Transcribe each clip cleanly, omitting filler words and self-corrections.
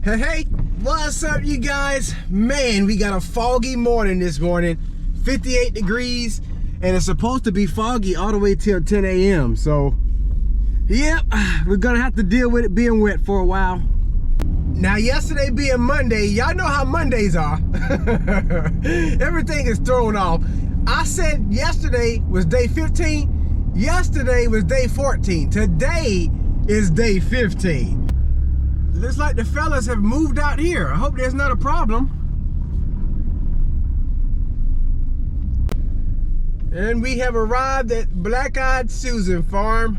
Hey, what's up you guys? Man, we got a foggy morning this morning, 58 degrees, and it's supposed to be foggy all the way till 10 a.m. So, yep, we're gonna have to deal with it being wet for a while. Now, yesterday being Monday, y'all know how Mondays are. Everything is thrown off. I said yesterday was day 15, yesterday was day 14, today is day 15. Looks like the fellas have moved out here. I hope there's not a problem. And we have arrived at Black-Eyed Susan Farm.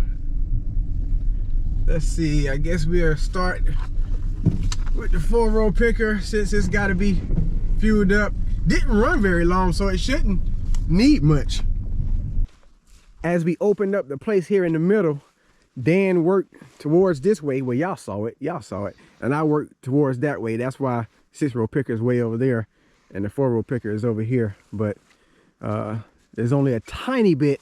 Let's see, I guess we'll start with the 4-row picker since it's got to be fueled up. Didn't run very long, so it shouldn't need much. As we opened up the place here in the middle, Dan worked towards this way. Well, y'all saw it, and I worked towards that way. That's why 6-row picker is way over there and the 4-row picker is over here. But there's only a tiny bit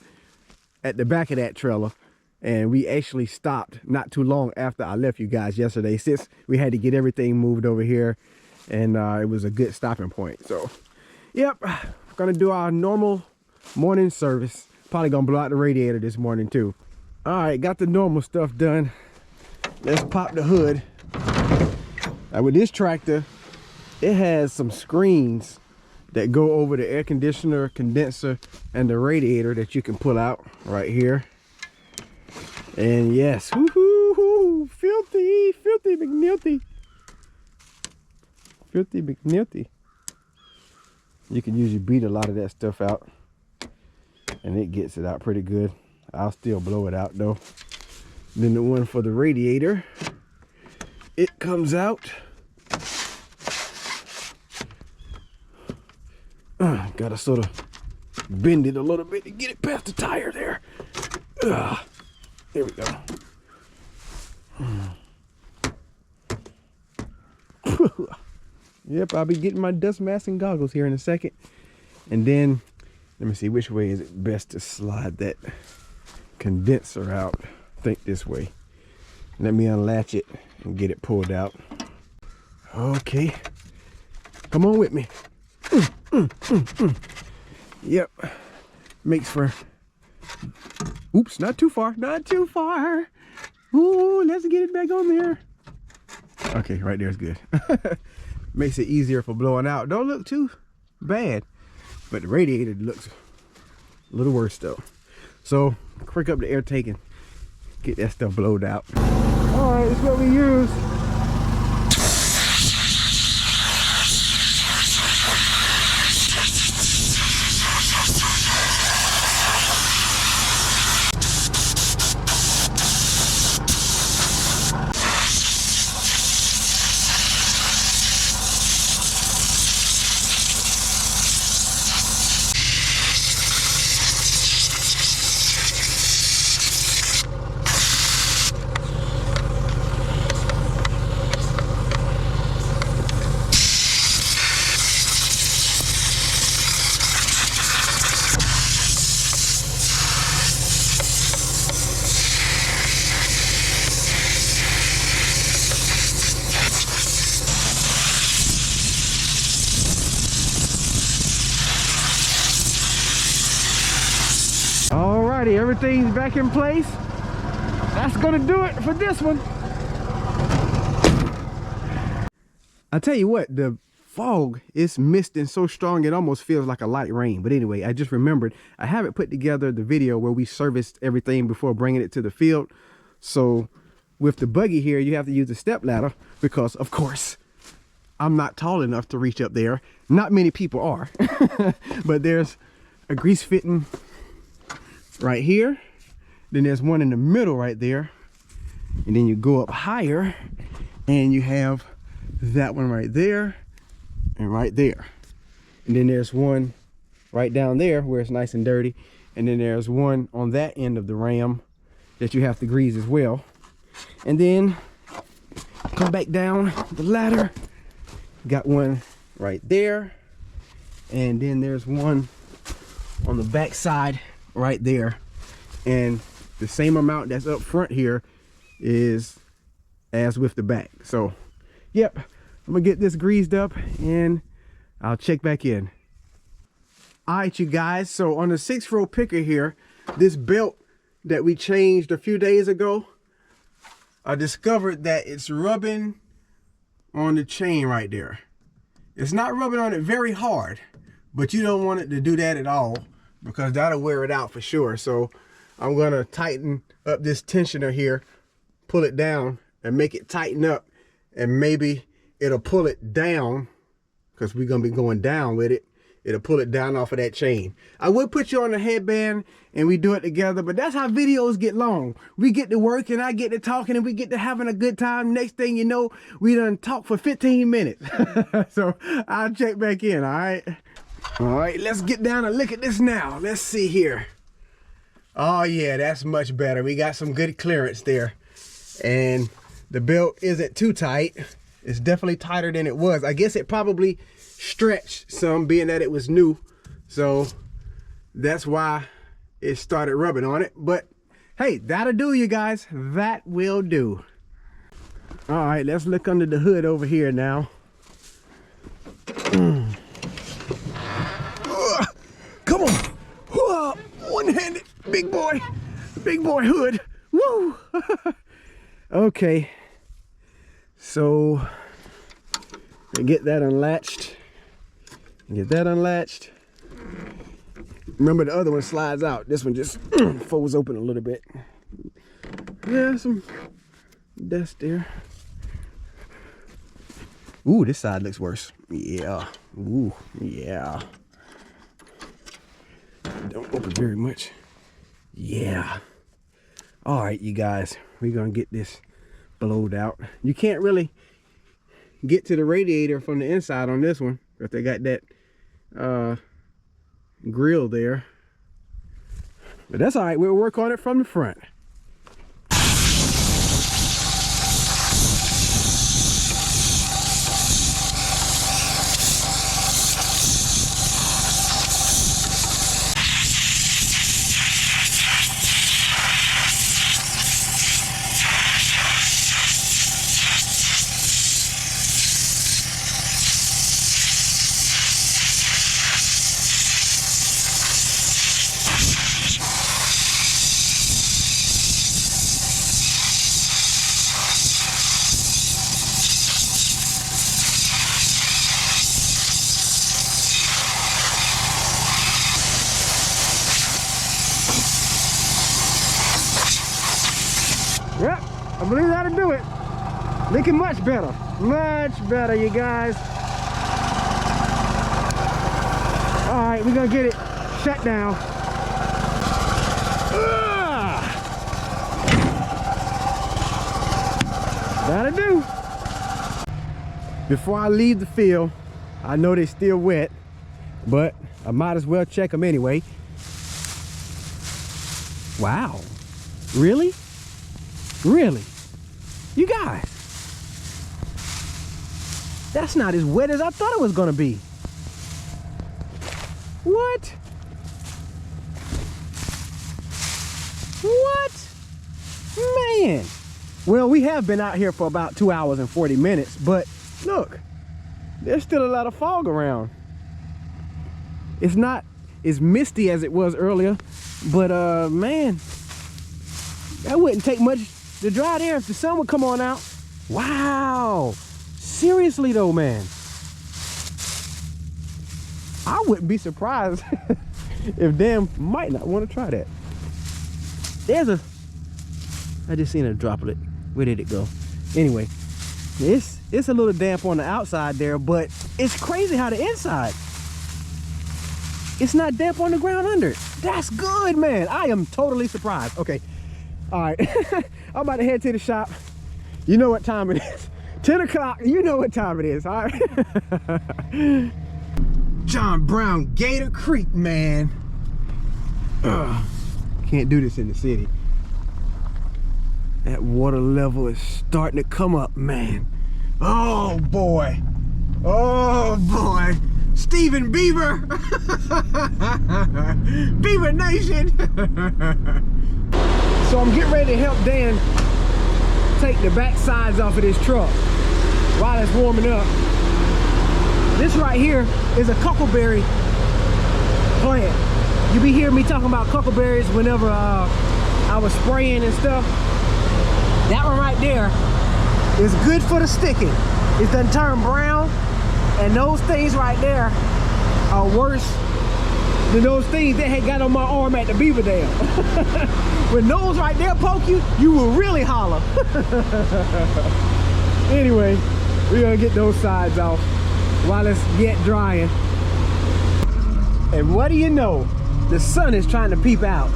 at the back of that trailer, and we actually stopped not too long after I left you guys yesterday, since we had to get everything moved over here, and it was a good stopping point. So yep, gonna do our normal morning service. Probably gonna blow out the radiator this morning too. All right, got the normal stuff done. Let's pop the hood. Now with this tractor, it has some screens that go over the air conditioner, condenser, and the radiator that you can pull out right here. And yes, woohoo, filthy, filthy McNilty. Filthy McNilty. You can usually beat a lot of that stuff out, and it gets it out pretty good. I'll still blow it out though. Then the one for the radiator, it comes out. Gotta sort of bend it a little bit to get it past the tire there. There we go. Yep, I'll be getting my dust mask and goggles here in a second. And then, let me see, which way is it best to slide that condenser out? I think this way. Let me unlatch it and get it pulled out. Okay, come on with me. Yep, makes for, oops, not too far, not too far. Ooh, let's get it back on there. Okay, right there is good. Makes it easier for blowing out. Don't look too bad, but the radiator looks a little worse though. So crank up the air tank and get that stuff blowed out. All right, it's what we use. Alrighty, everything's back in place. That's gonna do it for this one. I tell you what, the fog is misting so strong it almost feels like a light rain. But anyway, I just remembered I haven't put together the video where we serviced everything before bringing it to the field. So with the buggy here, you have to use a step ladder because, of course, I'm not tall enough to reach up there. Not many people are. But there's a grease fitting right here, then there's one in the middle right there, and then you go up higher and you have that one right there and right there, and then there's one right down there where it's nice and dirty, and then there's one on that end of the ram that you have to grease as well. And then come back down the ladder, got one right there, and then there's one on the back side right there, and the same amount that's up front here is as with the back. So yep, I'm gonna get this greased up and I'll check back in. All right, you guys, so on the 6-row picker here, this belt that we changed a few days ago, I discovered that it's rubbing on the chain right there. It's not rubbing on it very hard, but you don't want it to do that at all because that'll wear it out for sure. So I'm gonna tighten up this tensioner here, pull it down and make it tighten up, and maybe it'll pull it down because we're gonna be going down with it. It'll pull it down off of that chain. I would put you on the headband and we do it together, but that's how videos get long. We get to work and I get to talking and we get to having a good time. Next thing you know, we done talk for 15 minutes. So I'll check back in, all right? All right, let's get down and look at this now. Let's see here. Oh yeah, that's much better. We got some good clearance there. And the belt isn't too tight. It's definitely tighter than it was. I guess it probably stretched some being that it was new. So that's why it started rubbing on it. But hey, that'll do, you guys. That will do. All right, let's look under the hood over here now. Come on. One-handed, big boy hood. Woo. Okay, so get that unlatched. Remember, the other one slides out. This one just folds open a little bit. Yeah, some dust there. Ooh, this side looks worse. Yeah. Ooh, yeah. Don't open very much. Yeah. All right, you guys, we're gonna get this blowed out. You can't really get to the radiator from the inside on this one because they got that grill there, but that's all right. We'll work on it from the front. Yep, I believe that'll do it. Looking much better. Much better, you guys. All right, we're gonna get it shut down. That'll do. Before I leave the field, I know they're still wet, but I might as well check them anyway. Wow, really? Really? You guys, that's not as wet as I thought it was gonna be. What? What? Man. Well, we have been out here for about 2 hours and 40 minutes, but look, there's still a lot of fog around. It's not as misty as it was earlier, but man, that wouldn't take much to dry there if the sun would come on out. Wow. Seriously though, man. I wouldn't be surprised if Dan might not want to try that. I just seen a droplet. Where did it go? Anyway, it's a little damp on the outside there, but it's crazy how the inside, it's not damp on the ground under it. That's good, man. I am totally surprised. Okay. All right, I'm about to head to the shop. You know what time it is. 10 o'clock, you know what time it is, all right? John Brown, Gator Creek, man. Can't do this in the city. That water level is starting to come up, man. Oh boy. Oh boy. Stephen Beaver. Beaver Nation. So I'm getting ready to help Dan take the back sides off of this truck. while it's warming up. This right here is a cockleberry plant. You be hearing me talking about cockleberries whenever I was spraying and stuff. That one right there is good for the sticking. It's done turned brown, and those things right there are worse than those things that had got on my arm at the beaver dam. When those right there poke you, you will really holler. Anyway, we're gonna get those sides off while it's yet drying. And what do you know? The sun is trying to peep out.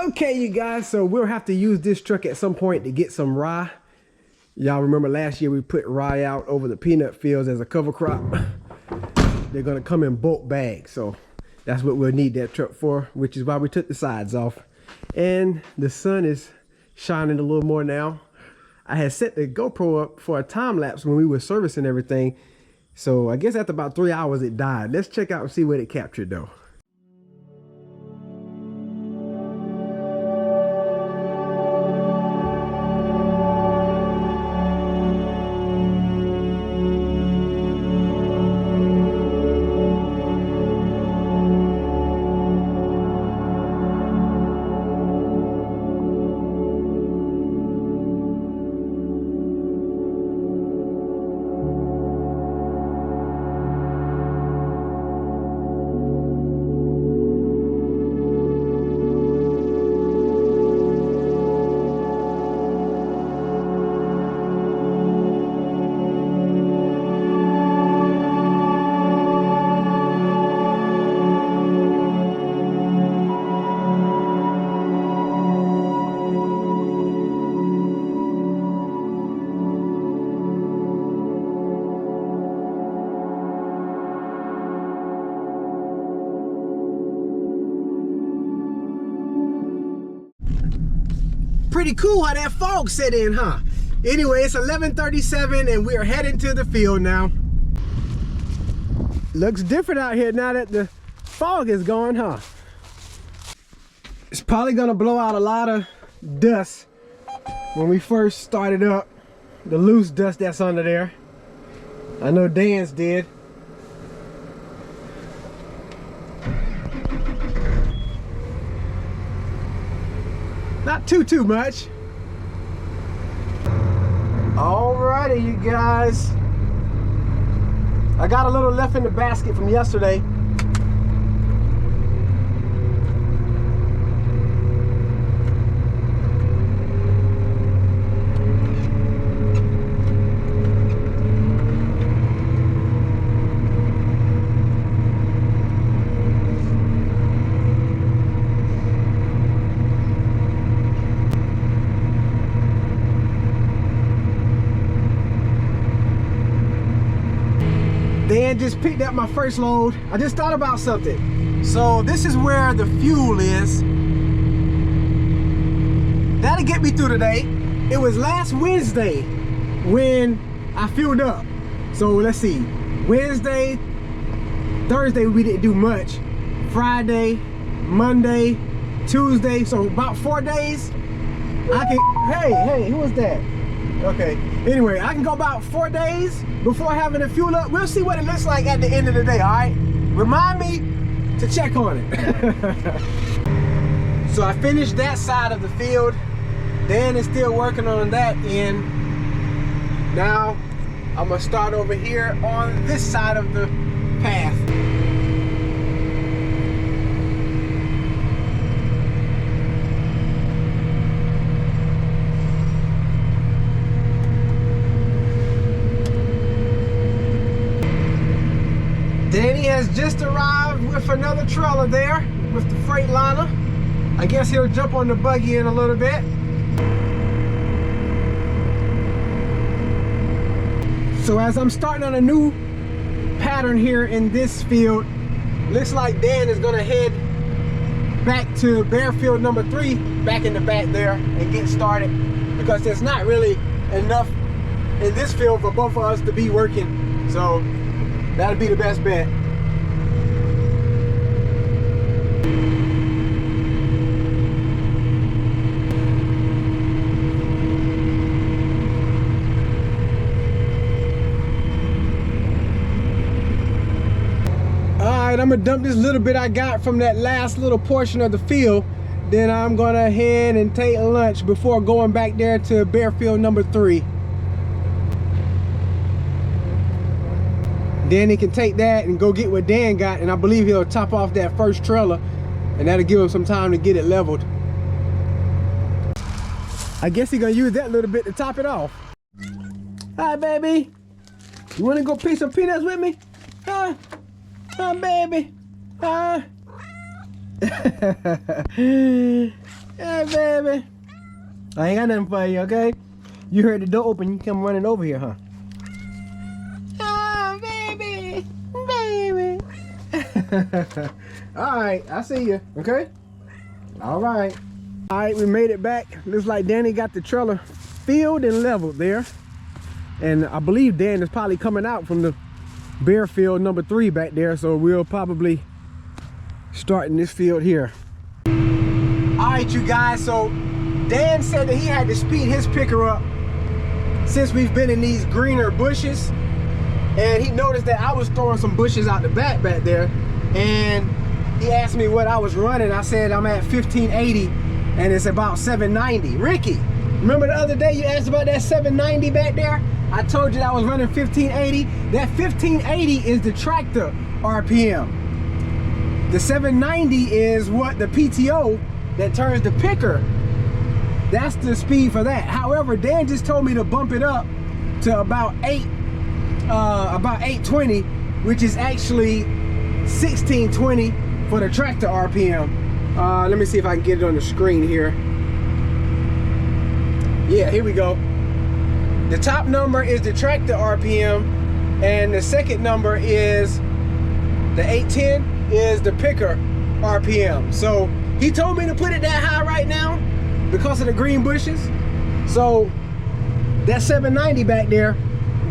Okay, you guys, so we'll have to use this truck at some point to get some rye. Y'all remember last year we put rye out over the peanut fields as a cover crop. They're gonna come in bulk bags, so that's what we'll need that truck for, which is why we took the sides off. And the sun is shining a little more now. I had set the GoPro up for a time lapse when we were servicing everything, so I guess after about 3 hours it died. Let's check out and see what it captured though. Pretty cool how that fog set in, huh? Anyway, it's 11:37 and we're heading to the field now. Looks different out here now that the fog is gone, huh? It's probably gonna blow out a lot of dust when we first started up. The loose dust that's under there. I know Dan's did. Not too much. Alrighty, you guys. I got a little left in the basket from yesterday. Dan just picked up my first load. I just thought about something. So this is where the fuel is. That'll get me through today. It was last Wednesday when I fueled up. So let's see. Wednesday, Thursday we didn't do much. Friday, Monday, Tuesday. So about 4 days. I can, hey, who was that? Okay, anyway, I can go about 4 days before having to fuel up. We'll see what it looks like at the end of the day, all right? Remind me to check on it. So I finished that side of the field. Dan is still working on that end. Now, I'm gonna start over here on this side of the path. Danny has just arrived with another trailer there with the freight liner. I guess he'll jump on the buggy in a little bit. So as I'm starting on a new pattern here in this field, looks like Dan is gonna head back to bare field number 3, back in the back there, and get started, because there's not really enough in this field for both of us to be working. So that'll be the best bet. I'm gonna dump this little bit I got from that last little portion of the field. Then I'm gonna head and take lunch before going back there to bare field number 3. Then he can take that and go get what Dan got, and I believe he'll top off that first trailer, and that'll give him some time to get it leveled. I guess he's gonna use that little bit to top it off. Hi, baby. You wanna go pick some peanuts with me? Huh? Huh, baby? Huh? Hey, baby. I ain't got nothing for you, okay? You heard the door open, you come running over here, huh? Oh, baby. Baby. All right, I see you, okay? All right. All right, we made it back. Looks like Danny got the trailer filled and leveled there. And I believe Dan is probably coming out from the bare field number 3 back there, so we'll probably start in this field here. All right, you guys, so Dan said that he had to speed his picker up since we've been in these greener bushes, and he noticed that I was throwing some bushes out the back there, and he asked me what I was running. I said I'm at 1580 and it's about 790. Ricky, remember the other day you asked about that 790 back there? I told you that I was running 1580. That 1580 is the tractor RPM. The 790 is what the PTO that turns the picker. That's the speed for that. However, Dan just told me to bump it up to about 820, which is actually 1620 for the tractor RPM. Let me see if I can get it on the screen here. Yeah, here we go. The top number is the tractor RPM, and the second number is the 810 is the picker RPM. So he told me to put it that high right now because of the green bushes. So that 790 back there,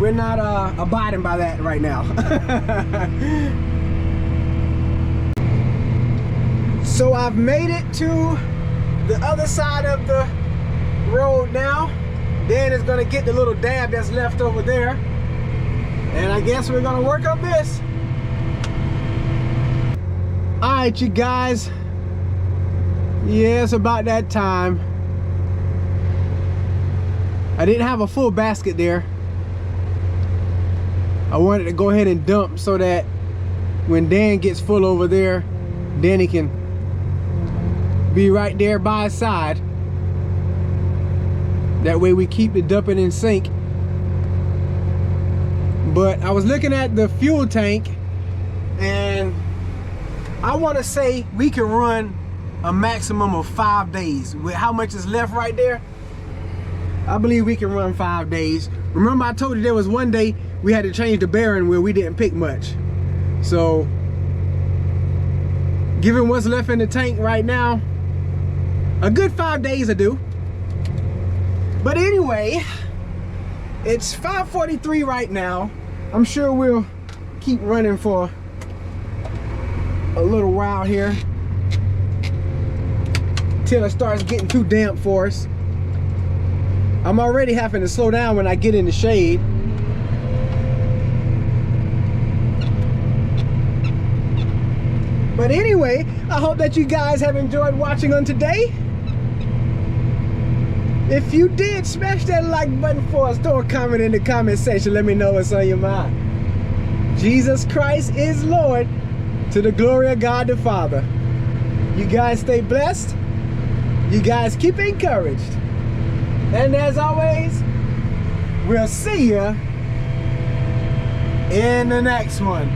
we're not abiding by that right now. So I've made it to the other side of the road now. Dan is gonna get the little dab that's left over there, and I guess we're gonna work up this. All right, you guys. Yeah, it's about that time. I didn't have a full basket there. I wanted to go ahead and dump so that when Dan gets full over there, Danny can be right there by his side. That way we keep the dumping in sync. But I was looking at the fuel tank, and I want to say we can run a maximum of 5 days. With how much is left right there, I believe we can run 5 days. Remember I told you there was one day we had to change the bearing where we didn't pick much. So given what's left in the tank right now, a good 5 days will do. But anyway, it's 5:43 right now. I'm sure we'll keep running for a little while here till it starts getting too damp for us. I'm already having to slow down when I get in the shade. But anyway, I hope that you guys have enjoyed watching on today. If you did, smash that like button for us. Throw a comment in the comment section. Let me know what's on your mind. Jesus Christ is Lord, to the glory of God the Father. You guys stay blessed. You guys keep encouraged. And as always, we'll see you in the next one.